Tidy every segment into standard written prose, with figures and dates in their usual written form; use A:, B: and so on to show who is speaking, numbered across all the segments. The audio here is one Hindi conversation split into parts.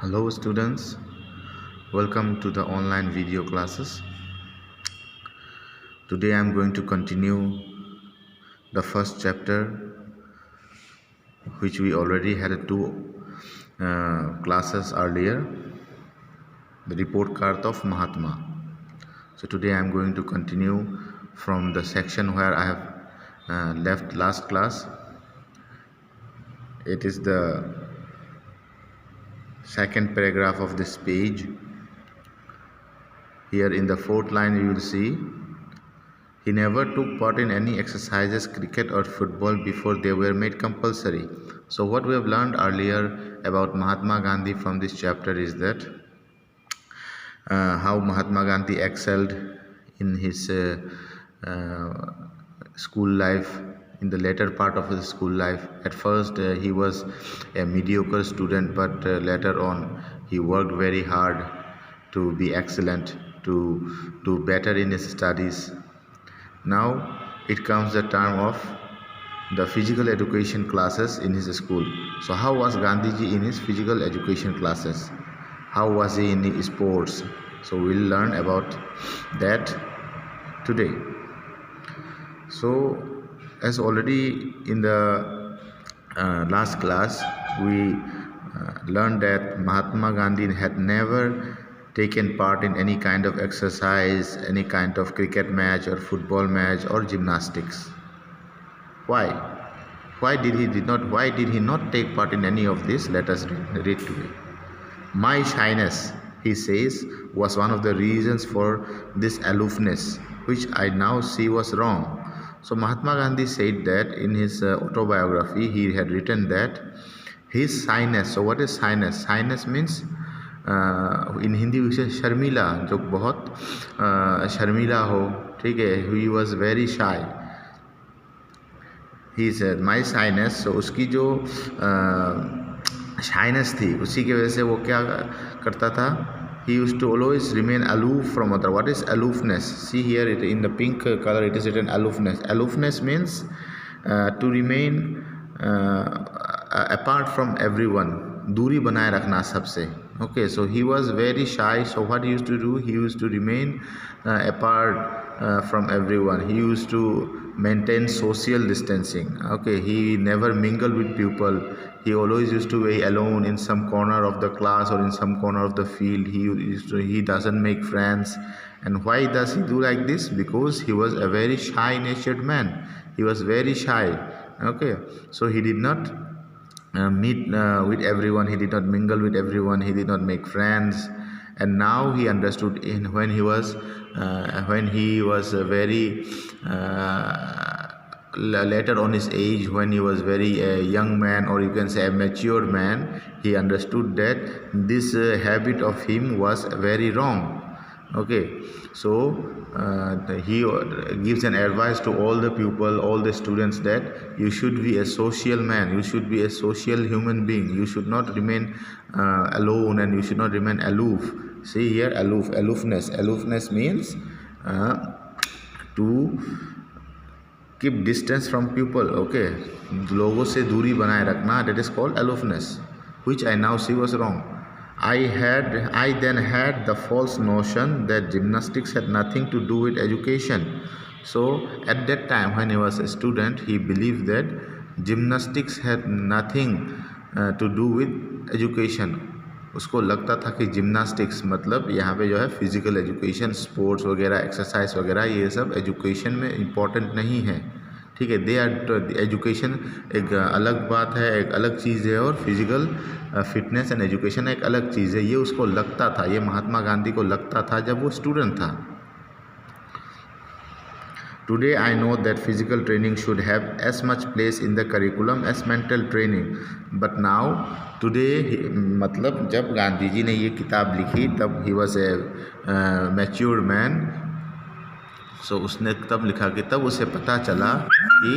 A: Hello students, welcome to the online video classes. Today I am going to continue the first chapter which we already had two classes earlier, the report card of Mahatma. So today I am going to continue from the section where I have left last class. It is the second paragraph of this page. Here in the fourth line you will see, he never took part in any exercises, cricket or football before they were made compulsory. So what we have learned earlier about Mahatma Gandhi from this chapter is that how Mahatma Gandhi excelled in his school life, in the later part of his school life. At first he was a mediocre student, but later on he worked very hard to be excellent, to do better in his studies. Now it comes the term of the physical education classes in his school. So how was Gandhiji in his physical education classes? How was he in the sports? So we'll learn about that today. So as already in the last class we learned that Mahatma Gandhi had never taken part in any kind of exercise, any kind of cricket match or football match or gymnastics. Why? Why did he not take part in any of this? Let us read today. My shyness, he says, was one of the reasons for this aloofness, which I now see was wrong. So Mahatma Gandhi said that in his autobiography he had written that his shyness. So what is shyness? Shyness means इन हिंदी विषय शर्मिला, जो बहुत शर्मिला हो, ठीक है. He was very shy. He said my shyness. सो उसकी जो शाइनेस थी उसी की वजह से वो क्या करता था, he used to always remain aloof from other. What is aloofness? See here it, in the pink color it is written aloofness. Aloofness means to remain apart from everyone, दूरी बनाए रखना सबसे. Okay, so he was very shy. So what he used to do, he used to remain apart from everyone. He used to maintain social distancing. Okay, he never mingled with people. He always used to be alone in some corner of the class or in some corner of the field. He doesn't make friends. And why does he do like this? Because he was a very shy natured man. He was very shy. Okay, so he did not meet with everyone, he did not mingle with everyone, he did not make friends. And now he understood when he was very later on his age, when he was very young man, or you can say a mature man, he understood that this habit of him was very wrong. Okay, so he gives an advice to all the people, all the students, that you should be a social man, you should be a social human being, you should not remain alone, and you should not remain aloof. See here, aloofness means to keep distance from people. Okay, लोगों से दूरी बनाए रखना, that is called aloofness, which I now see was wrong. I then had the false notion that gymnastics had nothing to do with education. So at that time when he was a student, he believed that gymnastics had nothing to do with education. उसको लगता था कि जिम्नास्टिक्स मतलब यहाँ पे जो है फिजिकल एजुकेशन, स्पोर्ट्स वगैरह, एक्सरसाइज वगैरह, ये सब एजुकेशन में इम्पोर्टेंट नहीं है. ठीक है, दे आर एजुकेशन एक अलग बात है, एक अलग चीज़ है, और फिजिकल फिटनेस एंड एजुकेशन एक अलग चीज़ है. ये उसको लगता था, ये महात्मा गांधी को लगता था जब वो स्टूडेंट था. Today I know that physical training should have as much place in the curriculum as mental training, but now today, मतलब जब गांधी जी ने ये किताब लिखी तब he was a mature man. So उसने तब लिखा कि तब उसे पता चला कि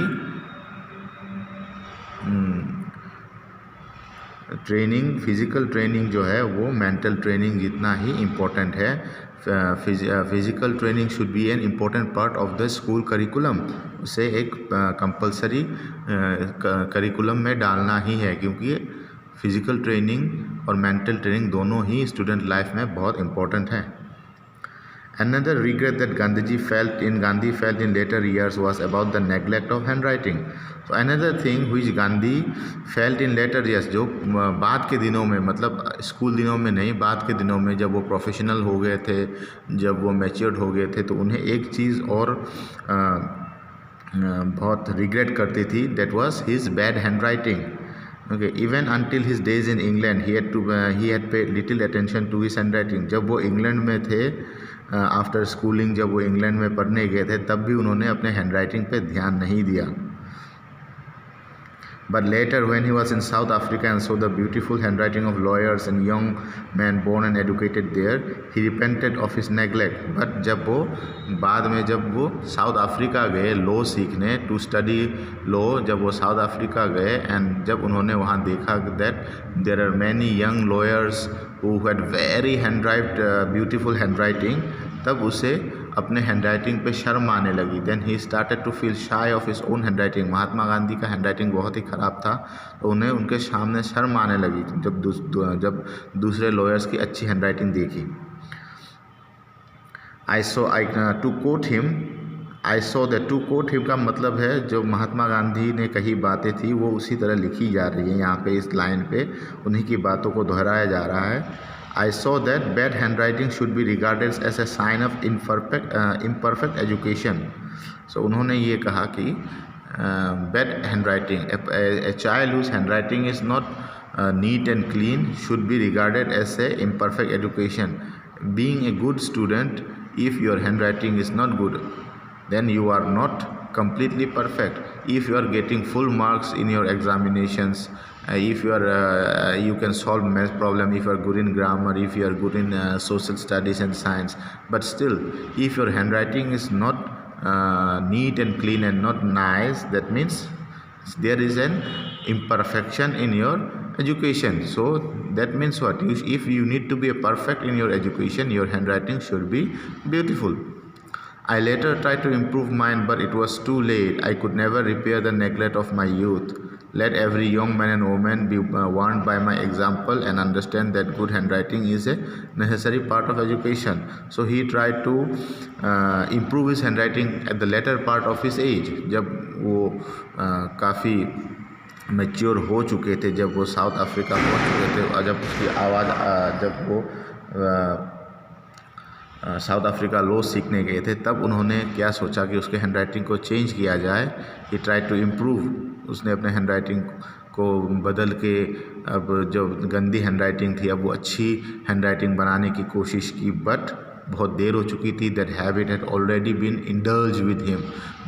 A: ट्रेनिंग, फिज़िकल ट्रेनिंग जो है वो मेंटल ट्रेनिंग जितना ही इम्पोर्टेंट है. Physical training should be an important part of the school curriculum. उसे एक कंपलसरी करिकुलम में डालना ही है, क्योंकि फिज़िकल ट्रेनिंग और मेंटल ट्रेनिंग दोनों ही स्टूडेंट लाइफ में बहुत इंपॉर्टेंट है। Another regret that Gandhi felt in later years was about the neglect of handwriting. So another thing which Gandhi felt in later years, जो बाद के दिनों में, मतलब स्कूल दिनों में नहीं, बाद के दिनों में जब वो प्रोफेशनल हो गए थे, जब वो मैच्योर्ड हो गए थे, तो उन्हें एक चीज़ और बहुत रिग्रेट करती थी, that was his bad handwriting. Okay, even until his days in England, he had paid little attention to his handwriting. जब वो इंग्लैंड में थे, आफ्टर स्कूलिंग जब वो इंग्लैंड में पढ़ने गए थे, तब भी उन्होंने अपने हैंडराइटिंग पे ध्यान नहीं दिया. But later when he was in South Africa and saw the beautiful handwriting of lawyers and young men born and educated there, he repented of his neglect. But जब वो बाद में जब वो साउथ अफ्रीका गए लॉ सीखने, टू स्टडी लॉ, जब वो साउथ अफ्रीका गए एंड जब उन्होंने वहाँ देखा that there are many young lawyers who had very beautiful handwriting, तब उसे अपने हैंडराइटिंग पे शर्म आने लगी. Then he started to feel shy of his own handwriting. Mahatma Gandhi का हैंडराइटिंग बहुत ही ख़राब था, तो उन्हें उनके सामने शर्म आने लगी जब दूसरे लॉयर्स की अच्छी हैंडराइटिंग देखी. टू कोट हिम का मतलब है जो महात्मा गांधी ने कही बातें थी वो उसी तरह लिखी जा रही है यहाँ पे, इस लाइन पे उन्हीं की बातों को दोहराया जा रहा है. I saw that bad handwriting should be regarded as a sign of imperfect education. So उन्होंने ये कहा कि bad handwriting, a child whose handwriting is not neat and clean should be regarded as a imperfect education. Being a good student, if your handwriting is not good, then you are not completely perfect. If you are getting full marks in your examinations, if you can solve math problem, if you are good in grammar, if you are good in social studies and science, but still if your handwriting is not neat and clean and not nice, that means there is an imperfection in your education. So that means what? If you need to be a perfect in your education, your handwriting should be beautiful. I later tried to improve mine, but it was too late. I could never repair the neglect of my youth. Let every young man and woman be warned by my example and understand that good handwriting is a necessary part of education. So he tried to improve his handwriting at the later part of his age. जब वो काफ़ी मैच्योर हो चुके थे, जब वो साउथ अफ्रीका पहुंच चुके थे, और जब उसकी आवाज़ जब वो साउथ अफ्रीका लॉ सीखने गए थे, तब उन्होंने क्या सोचा कि उसके हैंडराइटिंग को चेंज किया जाए. ही ट्राई टू इम्प्रूव. उसने अपने हैंडराइटिंग को बदल के अब जो गंदी हैंडराइटिंग थी अब वो अच्छी हैंडराइटिंग बनाने की कोशिश की, बट बहुत देर हो चुकी थी. That habit had already been indulge with him.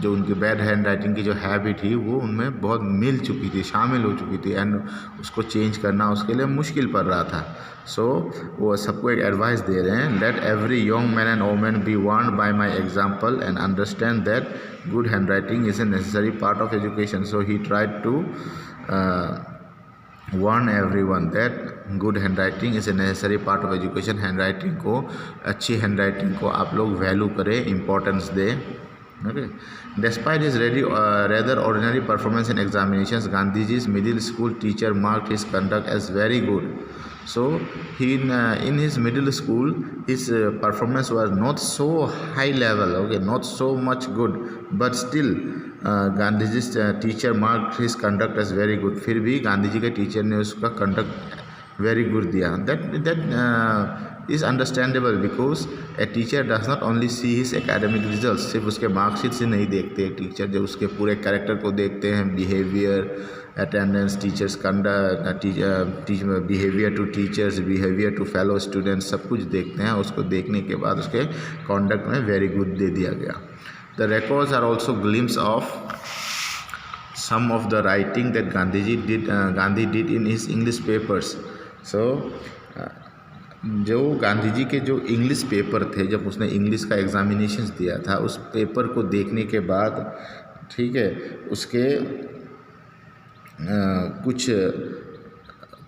A: जो उनकी बैड हैंडराइटिंग की जो हैबिट थी वो उनमें बहुत मिल चुकी थी, शामिल हो चुकी थी, एंड उसको चेंज करना उसके लिए मुश्किल पड़ रहा था. सो वो सबको एक एडवाइस दे रहे हैं. Let every young man and women be warned by my example and understand that good handwriting is a necessary part of education. So he tried to warn everyone that good handwriting is a necessary part of education. handwriting को, अच्छी handwriting को आप लोग value करें, importance दें. Okay. Despite his rather ordinary performance in examinations, Gandhiji's middle school teacher marked his conduct as very good. So in his middle school, his performance was not so high level, okay, not so much good, but still Gandhiji's teacher marked his conduct as very good. फिर भी गांधी जी के टीचर ने उसका कंडक्ट वेरी गुड दिया. That is understandable because a teacher does not only see his academic results. सिर्फ उसके मार्कशीट से नहीं देखते टीचर, जब उसके पूरे कैरेक्टर को देखते हैं, behaviour, attendance, teachers conduct, behaviour to teachers, behaviour to fellow students, सब कुछ देखते हैं. उसको देखने के बाद उसके कॉन्डक्ट में वेरी गुड दे दिया गया. The records are also glimpse of some of the writing that Gandhi did in his English papers. So जो गांधी जी के जो इंग्लिश पेपर थे, जब उसने इंग्लिश का एग्जामिनेशंस दिया था, उस पेपर को देखने के बाद, ठीक है, उसके कुछ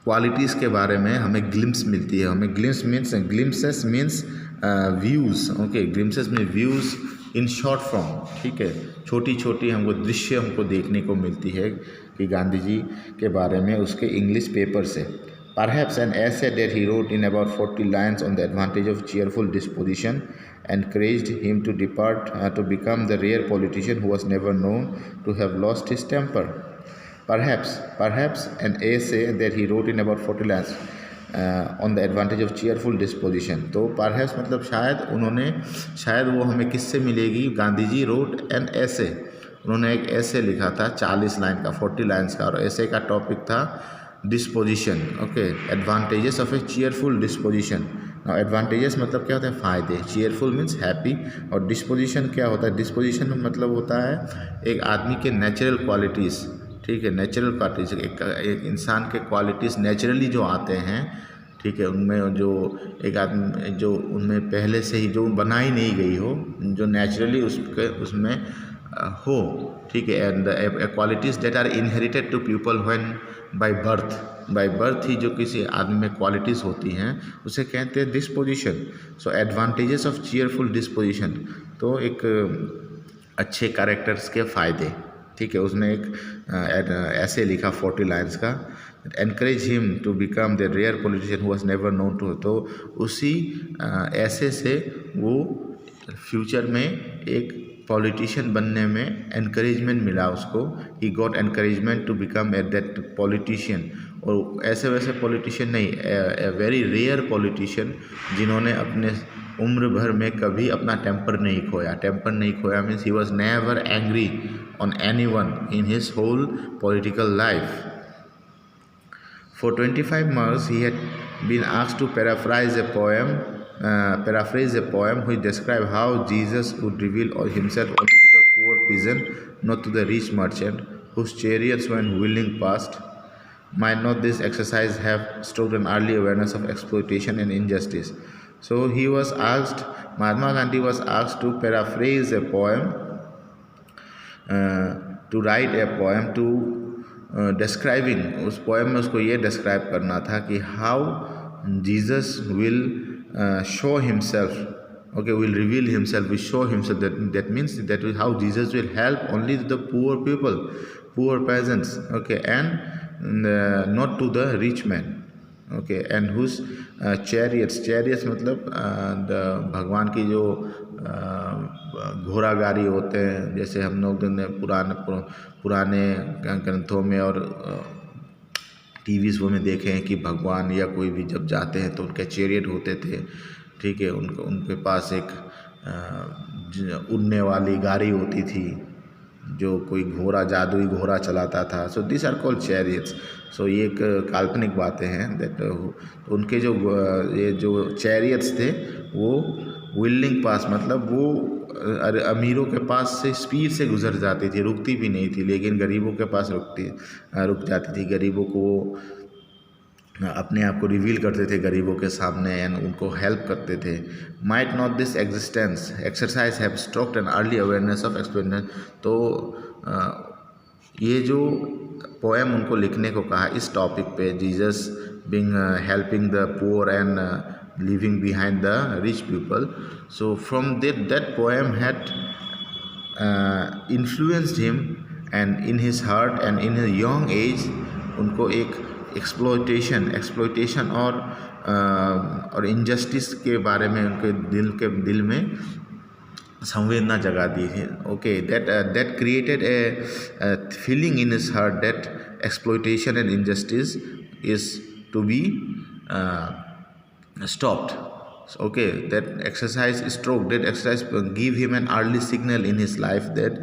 A: क्वालिटीज़ के बारे में हमें ग्लिम्स मिलती है. हमें glimpses means views. Okay, glimpses में व्यूज़ इन शॉर्ट फॉर्म, ठीक है, छोटी छोटी हमको दृश्य हमको देखने को मिलती है कि गांधी जी के बारे में उसके इंग्लिश पेपर से. Perhaps an essay that he wrote in about 40 lines on the advantage of cheerful disposition encouraged him to depart to become the rare politician who was never known to have lost his temper. Perhaps an essay that he wrote in about 40 lines on the advantage of cheerful disposition. तो perhaps मतलब शायद वो हमें किससे मिलेगी. Gandhi ji wrote an essay. उन्होंने एक ऐसे लिखा था 40 लाइन का, 40 लाइन्स का, और ऐसे का टॉपिक था disposition. Okay, advantages of A cheerful disposition. Advantages मतलब क्या होता है, फ़ायदे. चीयरफुल मीन्स हैप्पी, और डिस्पोजिशन क्या होता है, डिस्पोजिशन मतलब होता है एक आदमी के नेचुरल क्वालिटीज़. ठीक है, नेचुरल क्वालिटीज़, एक इंसान के क्वालिटीज़ नेचुरली जो आते हैं. ठीक है, उनमें जो एक आदमी जो उनमें पहले से ही जो बनाई नहीं गई हो, जो नेचुरली उसमें हो. ठीक है, and qualities that are inherited to people when by birth ही जो किसी आदमी में क्वालिटीज़ होती हैं उसे कहते हैं disposition. So advantages of cheerful disposition, तो एक अच्छे कैरेक्टर्स के फ़ायदे. ठीक है, उसने एक ऐसे लिखा 40 लाइन्स का, encourage him to become the rare politician who was never known to. तो उसी ऐसे से वो फ्यूचर में एक पॉलिटिशियन बनने में एनकरेजमेंट मिला उसको. He got encouragement to become a that politician. और ऐसे वैसे पॉलिटिशियन नहीं, ए वेरी रेयर पॉलिटिशियन जिन्होंने अपने उम्र भर में कभी अपना टेम्पर नहीं खोया. Means he was never angry on anyone in his whole political life. For 25 months he had been asked to paraphrase a poem which described how Jesus would reveal himself only to the poor peasant, not to the rich merchant whose chariots went wheeling past. Might not this exercise have stoked an early awareness of exploitation and injustice? So he was asked, Mahatma Gandhi was asked to paraphrase a poem, to write a poem to describing. उस पोएम में उसको ये डिस्क्राइब करना था कि how Jesus will show himself, okay, will reveal himself, will show himself. That means that is how Jesus will help only to the poor people, poor peasants, okay, and not to the rich man. Okay, and whose chariots मतलब भगवान की जो घोड़ा गाड़ी होते हैं, जैसे हम लोग ने पुराने ग्रंथों में और टीवीज़ में देखे हैं कि भगवान या कोई भी जब जाते हैं तो उनके चैरियट होते थे. ठीक है, उनके पास एक उड़ने वाली गाड़ी होती थी, जो कोई जादुई घोड़ा चलाता था. So this are called chariots. So ये एक काल्पनिक बातें हैं. दैट उनके जो चैरियट्स थे वो व्हीलिंग पास, मतलब वो अमीरों के पास से स्पीड से गुजर जाती थी, रुकती भी नहीं थी, लेकिन गरीबों के पास रुक जाती थी. गरीबों को अपने आप को रिवील करते थे गरीबों के सामने, एंड उनको हेल्प करते थे. Might not this exercise have stroked an early awareness of experience. तो ये जो पोएम उनको लिखने को कहा इस टॉपिक पे, Jesus being helping the poor and leaving behind the rich people. So from that poem had influenced him, and in his heart and in his young age उनको एक एक्सप्लॉयटेशन और इनजस्टिस के बारे में उनके दिल में संवेदना जगा दी है. Okay, that created a feeling in his heart that exploitation and injustice is to be stopped. Okay, that exercise give him an early signal in his life that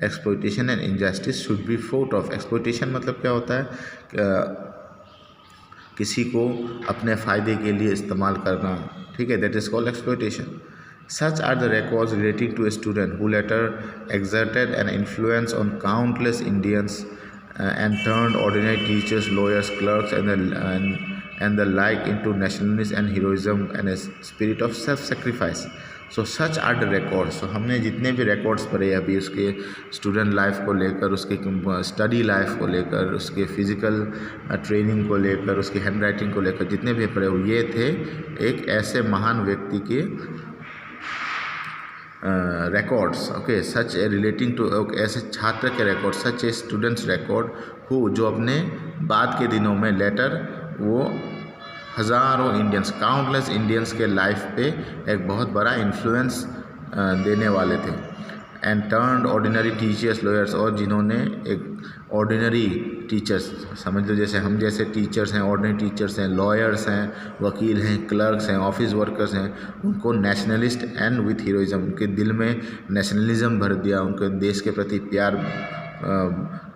A: exploitation and injustice should be fought off. Exploitation मतलब क्या होता है, किसी को अपने फ़ायदे के लिए इस्तेमाल करना. ठीक है, that is called exploitation. Such are the records relating to a student who later exerted an influence on countless Indians and turned ordinary teachers, lawyers, clerks and the like into nationalism and heroism and a spirit of self-sacrifice. So such are the records. So हमने जितने भी records पढ़े अभी उसके स्टूडेंट लाइफ को लेकर, उसके स्टडी लाइफ को लेकर, उसके फिज़िकल ट्रेनिंग को लेकर, उसके हैंड राइटिंग को लेकर जितने भी पढ़े ये थे एक ऐसे महान व्यक्ति के records. Okay, such a relating to ऐसे छात्र के records, such a students record who जो अपने बाद के दिनों में लेटर वो हज़ारों इंडियंस, काउंटलेस इंडियंस के लाइफ पे एक बहुत बड़ा इन्फ्लुएंस देने वाले थे। And turned ordinary teachers lawyers, और जिन्होंने एक ऑर्डिनरी टीचर्स, समझ लो जैसे हम जैसे टीचर्स हैं, ऑर्डिनरी टीचर्स हैं, लॉयर्स हैं, वकील हैं, क्लर्क्स हैं, ऑफिस वर्कर्स हैं, उनको नेशनलिस्ट एंड विथ हीरोइज़म, उनके दिल में नेशनलिज्म भर दिया, उनके देश के प्रति प्यार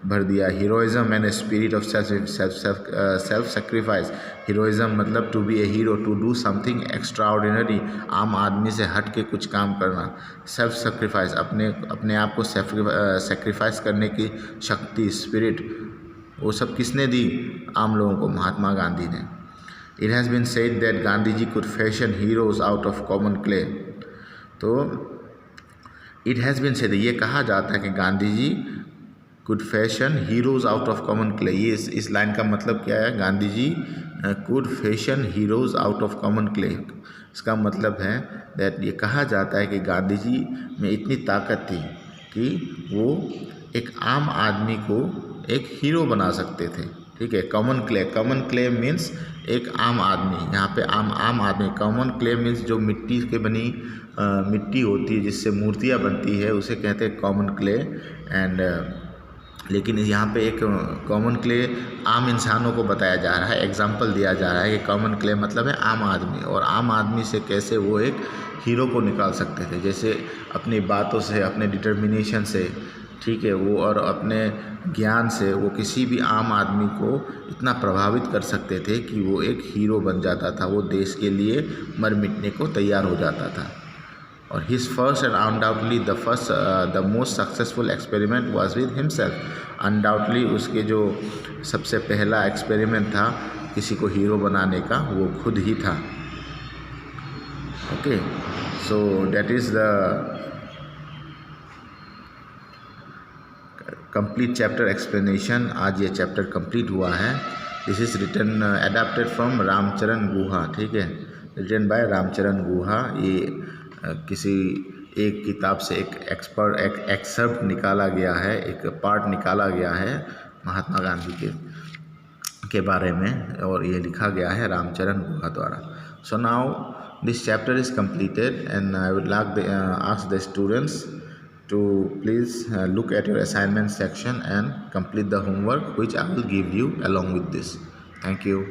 A: भर दिया। Heroism and spirit of self sacrifice. Heroism मतलब to be a hero, to do something extraordinary, आम आदमी से हट के कुछ काम करना। सेल्फ सेक्रीफाइस, अपने आप को सेक्रीफाइस करने की शक्ति, स्पिरिट, वो सब किसने दी? आम लोगों को, महात्मा गांधी ने। It has been said that Gandhi ji could fashion heroes out of common clay. तो इट हैज़ बीन सेड, ये कहा जाता है कि Gandhi ji could fashion heroes out of common clay. ये इस लाइन का मतलब क्या है? Gandhi ji could fashion heroes out of common clay. इसका मतलब है दैट ये कहा जाता है कि गांधी जी में इतनी ताकत थी कि वो एक आम आदमी को एक हीरो बना सकते थे। ठीक है, कॉमन क्ले मीन्स एक आम आदमी, यहाँ पे आम आदमी। कॉमन क्ले मीन्स जो मिट्टी के बनी मिट्टी होती है जिससे मूर्तियाँ बनती है, उसे कहते हैं कॉमन क्ले। एंड लेकिन यहाँ पे एक कॉमन क्ले आम इंसानों को बताया जा रहा है, एग्जाम्पल दिया जा रहा है कि कॉमन क्ले मतलब है आम आदमी, और आम आदमी से कैसे वो एक हीरो को निकाल सकते थे, जैसे अपनी बातों से, अपने डिटर्मिनेशन से, ठीक है, वो और अपने ज्ञान से वो किसी भी आम आदमी को इतना प्रभावित कर सकते थे कि वो एक हीरो बन जाता था, वो देश के लिए मर मिटने को तैयार हो जाता था। और his first and undoubtedly the most successful experiment was with himself। undoubtedly उसके जो सबसे पहला एक्सपेरिमेंट था किसी को हीरो बनाने का, वो खुद ही था। Okay, so that is the complete chapter explanation. आज ये चैप्टर कंप्लीट हुआ है। This is written adapted from Ramcharan Guha. ठीक है, रिटन बाय रामचरण गुहा। ये किसी एक किताब से एक एक्सर्प्ट निकाला गया है, एक पार्ट निकाला गया है महात्मा गांधी के बारे में, और ये लिखा गया है रामचरण गुहा द्वारा। So now this chapter is completed and I would like to ask the students to please look at your assignment section and complete the homework which I will give you along with this. Thank you.